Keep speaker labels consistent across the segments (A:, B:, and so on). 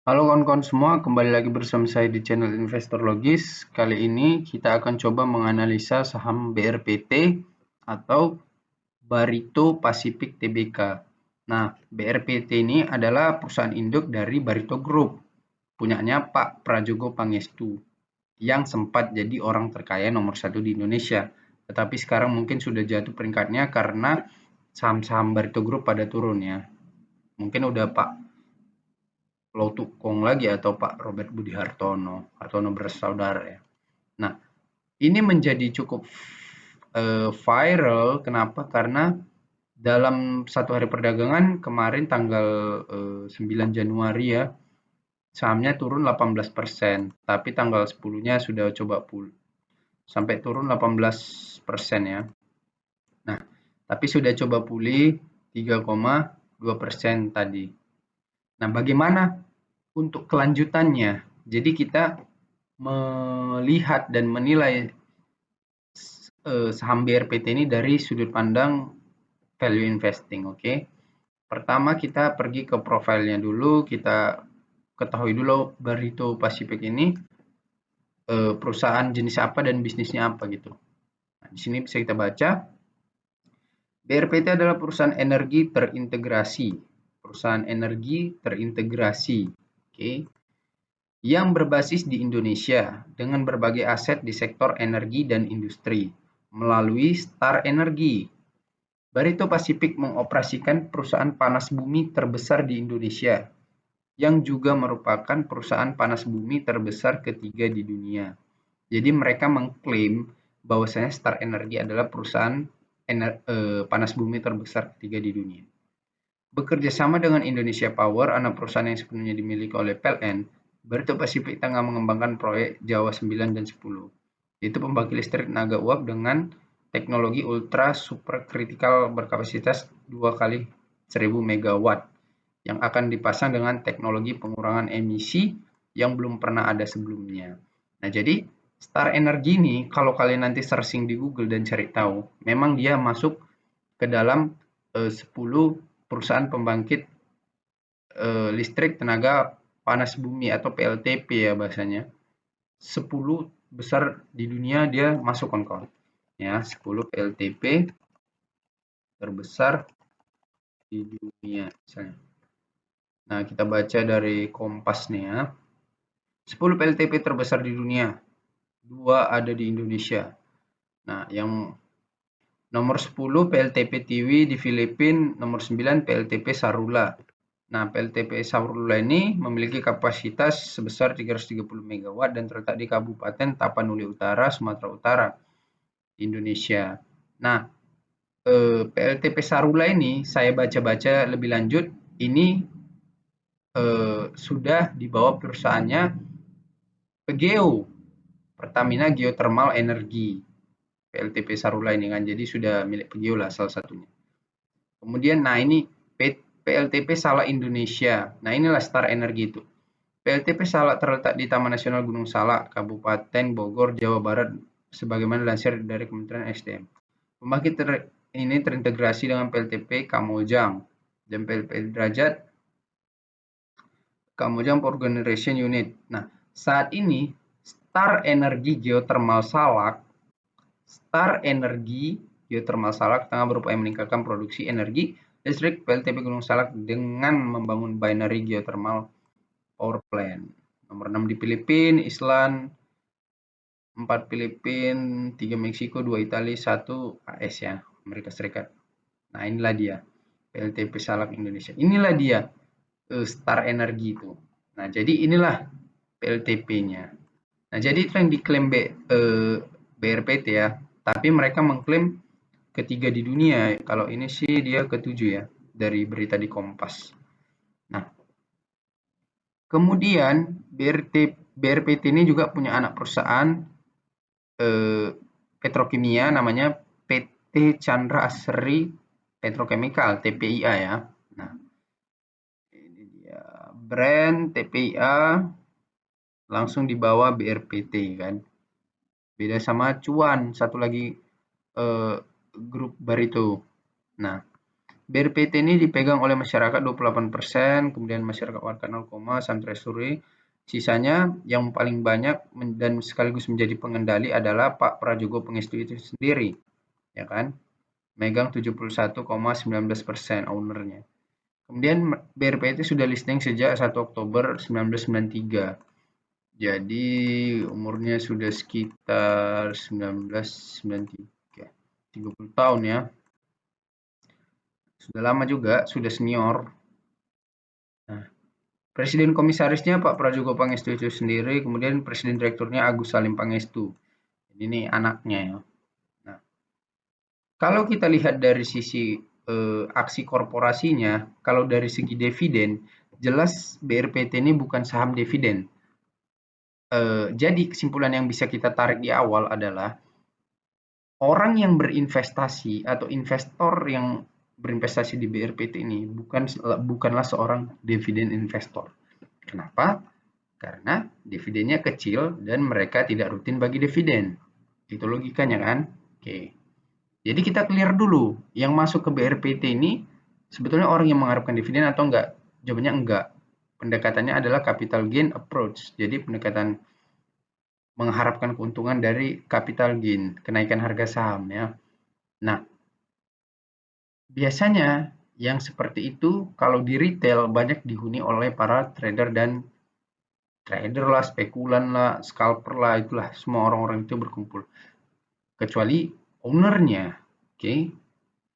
A: Halo kawan-kawan semua, kembali lagi bersama saya di channel Investor Logis. Kali ini kita akan coba menganalisa saham BRPT atau Barito Pacific Tbk. Nah, BRPT ini adalah perusahaan induk dari Barito Group, punyanya Pak Prajogo Pangestu, yang sempat jadi orang terkaya nomor satu di Indonesia. Tetapi sekarang mungkin sudah jatuh peringkatnya karena saham-saham Barito Group pada turun ya. Mungkin udah Pak Low Tukong lagi atau Pak Robert Budi Hartono, Hartono bersaudara ya. Nah, ini menjadi cukup viral. Kenapa? Karena dalam satu hari perdagangan kemarin tanggal 9 Januari ya, sahamnya turun 18%, tapi tanggal 10-nya sudah coba sampai turun 18% ya. Nah, tapi sudah coba pulih 3,2% tadi. Nah, bagaimana untuk kelanjutannya? Jadi kita melihat dan menilai saham BRPT ini dari sudut pandang value investing, oke. Pertama kita pergi ke profilnya dulu, kita ketahui dulu Barito Pacific ini perusahaan jenis apa dan bisnisnya apa gitu. Nah, di sini bisa kita baca, BRPT adalah perusahaan energi terintegrasi. Perusahaan energi terintegrasi, oke, yang berbasis di Indonesia dengan berbagai aset di sektor energi dan industri melalui Star Energy. Barito Pacific mengoperasikan perusahaan panas bumi terbesar di Indonesia, yang juga merupakan perusahaan panas bumi terbesar ketiga di dunia. Jadi mereka mengklaim bahwasanya Star Energy adalah perusahaan panas bumi terbesar ketiga di dunia. Bekerja sama dengan Indonesia Power, anak perusahaan yang sepenuhnya dimiliki oleh PLN, Barito Pacific tengah mengembangkan proyek Jawa 9 dan 10, yaitu pembangkit listrik tenaga uap dengan teknologi ultra superkritikal berkapasitas 2 kali 1000 megawatt yang akan dipasang dengan teknologi pengurangan emisi yang belum pernah ada sebelumnya. Nah, jadi Star Energy ini kalau kalian nanti searching di Google dan cari tahu, memang dia masuk ke dalam 10 perusahaan pembangkit listrik tenaga panas bumi atau PLTP ya bahasanya. 10 besar di dunia dia masuk kawan-kawan. Ya, 10 PLTP terbesar di dunia misalnya. Nah, kita baca dari Kompas nih ya. 10 PLTP terbesar di dunia, 2 ada di Indonesia. Nah, yang nomor 10 PLTP Tiwi di Filipina, nomor 9 PLTP Sarula. Nah, PLTP Sarula ini memiliki kapasitas sebesar 330 MW dan terletak di Kabupaten Tapanuli Utara, Sumatera Utara, Indonesia. Nah, PLTP Sarula ini saya baca-baca lebih lanjut, ini sudah dibawa perusahaannya PGEO, Pertamina Geothermal Energy. PLTP Sarula ini kan, jadi sudah milik PGEO lah salah satunya. Kemudian, nah ini PLTP Salak Indonesia. Nah inilah Star Energy itu. PLTP Salak terletak di Taman Nasional Gunung Salak, Kabupaten Bogor, Jawa Barat, sebagaimana dilansir dari Kementerian SDM. Pembangkit ini terintegrasi dengan PLTP Kamojang dan PLTP Derajat Kamojang Power Generation Unit. Nah, saat ini Star Energy Geothermal Salak tengah berupaya meningkatkan produksi energi listrik PLTP Gunung Salak dengan membangun binary geothermal power plant. Nomor 6 di Filipina, Island, 4 Filipina, 3 Meksiko, 2 Italia, 1 AS ya, Amerika Serikat. Nah, inilah dia PLTP Salak Indonesia. Inilah dia Star Energy itu. Nah, jadi inilah PLTP-nya. Nah, jadi itu yang diklaim BRPT ya. Tapi mereka mengklaim ketiga di dunia. Kalau ini sih dia ketujuh ya dari berita di Kompas. Nah, kemudian BRPT ini juga punya anak perusahaan petrokimia namanya PT Chandra Asri Petrochemical (TPIA) ya. Nah, ini dia brand TPIA langsung di bawah BRPT kan. Beda sama Cuan, satu lagi grup Barito. Nah, BRPT ini dipegang oleh masyarakat 28%, kemudian masyarakat warga 0, Sun Treasury. Sisanya yang paling banyak dan sekaligus menjadi pengendali adalah Pak Prajogo Pangestu itu sendiri, ya kan? Megang 71,19% ownernya. Kemudian BRPT sudah listing sejak 1 Oktober 1993. Jadi umurnya sudah sekitar 1993. 30 tahun ya. Sudah lama juga, sudah senior. Nah, Presiden Komisarisnya Pak Prajogo Pangestu itu sendiri, kemudian Presiden Direkturnya Agus Salim Pangestu. Ini anaknya ya. Nah, kalau kita lihat dari sisi aksi korporasinya, kalau dari segi dividen, jelas BRPT ini bukan saham dividen. Jadi kesimpulan yang bisa kita tarik di awal adalah orang yang berinvestasi atau investor yang berinvestasi di BRPT ini bukanlah seorang dividen investor. Kenapa? Karena dividennya kecil dan mereka tidak rutin bagi dividen. Itu logikanya kan? Oke. Jadi kita clear dulu, yang masuk ke BRPT ini sebetulnya orang yang mengharapkan dividen atau enggak? Jawabannya enggak. Pendekatannya adalah capital gain approach. Jadi pendekatan mengharapkan keuntungan dari capital gain, kenaikan harga saham ya. Nah, biasanya yang seperti itu kalau di retail banyak dihuni oleh para trader lah, spekulan lah, scalper lah, itulah semua orang-orang itu berkumpul. Kecuali ownernya, oke.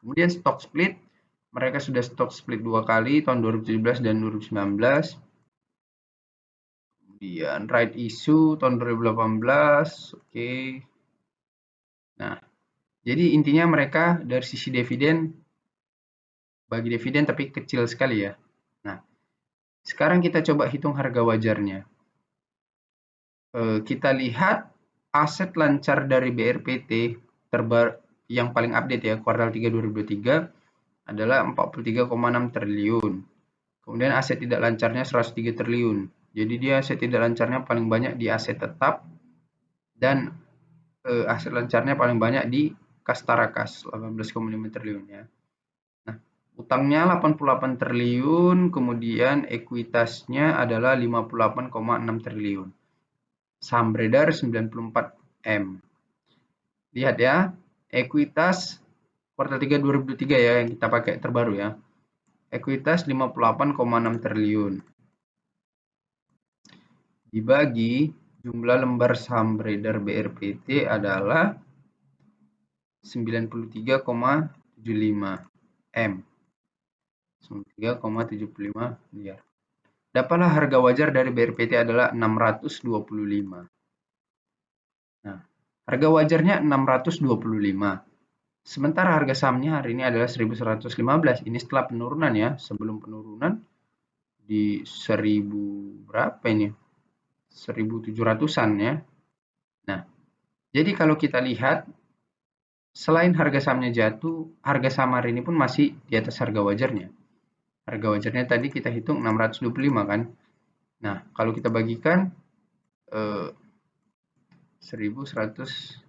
A: Kemudian stock split, mereka sudah stock split 2 kali tahun 2017 dan 2019. Kemudian right issue tahun 2018, oke. Nah, jadi intinya mereka dari sisi dividen bagi dividen tapi kecil sekali ya. Nah, sekarang kita coba hitung harga wajarnya. Kita lihat aset lancar dari BRPT yang paling update ya, kuartal 3 2023 adalah 43,6 triliun. Kemudian aset tidak lancarnya 103 triliun. Jadi dia aset tidak lancarnya paling banyak di aset tetap dan aset lancarnya paling banyak di kas tarakas 18,5 triliun ya. Nah, utangnya 88 triliun, kemudian ekuitasnya adalah 58,6 triliun. Saham beredar 94 M. Lihat ya, ekuitas kuartal 3 2023 ya yang kita pakai terbaru ya. Ekuitas 58,6 triliun. Dibagi jumlah lembar saham beredar BRPT adalah 93,75 M. 93,75 miliar. Dapatlah harga wajar dari BRPT adalah 625. Nah, harga wajarnya 625. Sementara harga sahamnya hari ini adalah 1115. Ini setelah penurunan ya. Sebelum penurunan di 1000 berapa ini? 1700-an ya. Nah, jadi kalau kita lihat selain harga sahamnya jatuh, harga saham hari ini pun masih di atas harga wajarnya. Harga wajarnya tadi kita hitung 625 kan. Nah, kalau kita bagikan 1115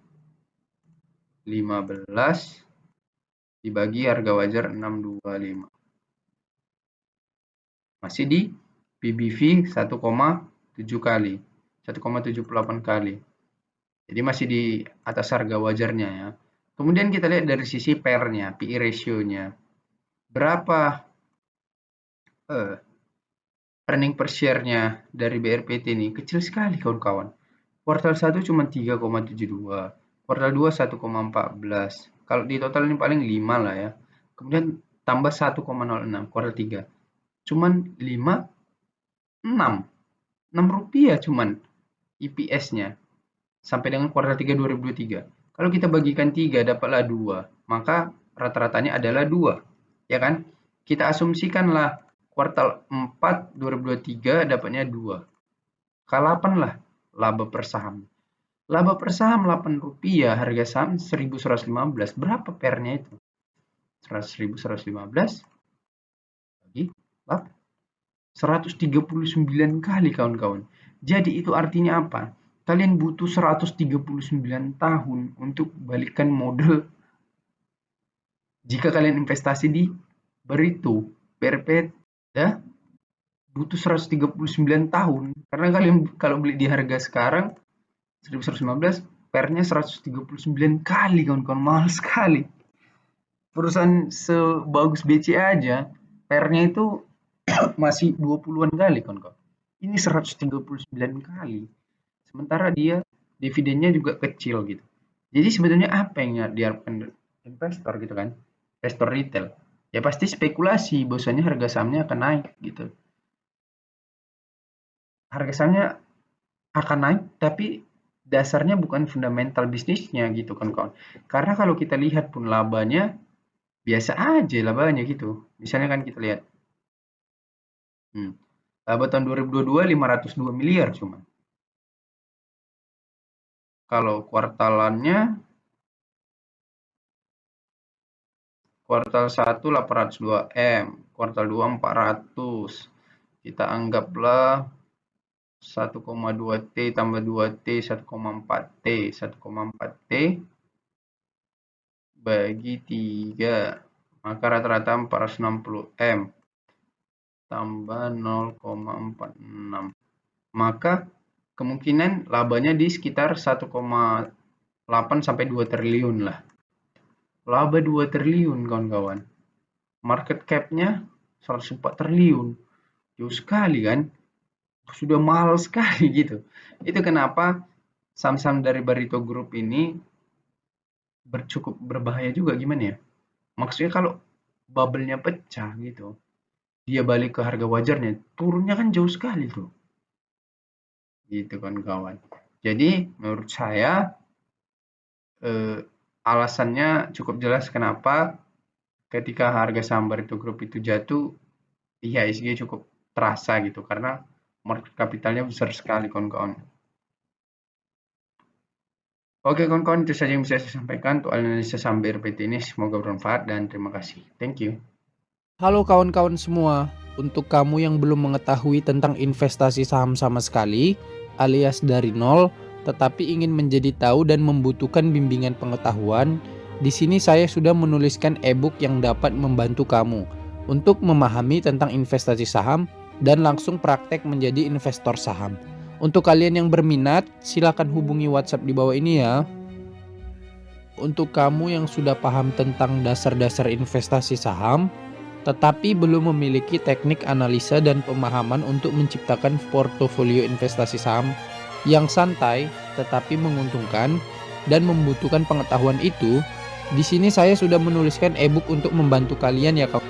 A: dibagi harga wajar 625. Masih di PBV 1,7 kali. 1,78 kali. Jadi masih di atas harga wajarnya ya. Kemudian kita lihat dari sisi PER-nya, PE ratio-nya. Berapa earning per share-nya dari BRPT ini? Kecil sekali kawan-kawan. Kuartal 1 cuma 3,72. Kuartal 2 1,14. Kalau di total ini paling 5 lah ya. Kemudian tambah 1,06 kuartal 3. Cuman 5, 6. 6 rupiah cuman EPS-nya. Sampai dengan kuartal 3 2023. Kalau kita bagikan 3 dapatlah 2. Maka rata-ratanya adalah 2. Ya kan? Kita asumsikanlah kuartal 4 2023 dapatnya 2. K8 lah laba per saham. Laba per saham 8 rupiah, harga saham 1115. Berapa pernya itu? 1115 bagi 8. 139 kali kawan-kawan. Jadi itu artinya apa? Kalian butuh 139 tahun untuk balikkan modal jika kalian investasi di Beritu PRP ya butuh 139 tahun. Karena kalian kalau beli di harga sekarang 1115 pernya 139 kali kawan-kawan, mahal sekali. Perusahaan sebagus BC aja pernya itu masih 20-an kali kawan-kawan. Ini 139 kali. Sementara dia dividennya juga kecil gitu. Jadi sebetulnya apa yang diharapkan investor gitu kan? Investor retail. Ya pasti spekulasi, bahwasanya harga sahamnya akan naik gitu. Harga sahamnya akan naik tapi dasarnya bukan fundamental bisnisnya gitu kan kawan. Karena kalau kita lihat pun labanya biasa aja labanya gitu. Misalnya kan kita lihat laba tahun 2022 502 miliar cuma. Kalau kuartalannya kuartal 1 802 M, kuartal 2 400. Kita anggaplah 1,2 T tambah 2 T 1,4 T 1,4 T bagi 3, maka rata-rata 460 M tambah 0,46, maka kemungkinan labanya di sekitar 1,8 sampai 2 triliun lah. Laba 2 triliun kawan-kawan, market cap-nya 104 triliun, jauh sekali kan, sudah mahal sekali gitu. Itu kenapa saham-saham dari Barito Group ini cukup berbahaya juga, gimana ya, maksudnya kalau bubble-nya pecah gitu, dia balik ke harga wajarnya, turunnya kan jauh sekali tuh. Gitu kan kawan. Jadi menurut saya alasannya cukup jelas kenapa ketika harga saham Barito Group itu jatuh, IHSG cukup terasa gitu karena market kapitalnya besar sekali kawan-kawan. Oke kawan-kawan, itu saja yang bisa saya sampaikan untuk analisa saham BRPT ini. Semoga bermanfaat dan terima kasih. Thank you.
B: Halo kawan-kawan semua, untuk kamu yang belum mengetahui tentang investasi saham sama sekali, alias dari nol, tetapi ingin menjadi tahu dan membutuhkan bimbingan pengetahuan, di sini saya sudah menuliskan e-book yang dapat membantu kamu untuk memahami tentang investasi saham dan langsung praktek menjadi investor saham. Untuk kalian yang berminat, silakan hubungi WhatsApp di bawah ini ya. Untuk kamu yang sudah paham tentang dasar-dasar investasi saham, tetapi belum memiliki teknik analisa dan pemahaman untuk menciptakan portofolio investasi saham yang santai tetapi menguntungkan dan membutuhkan pengetahuan itu, di sini saya sudah menuliskan e-book untuk membantu kalian ya kawan.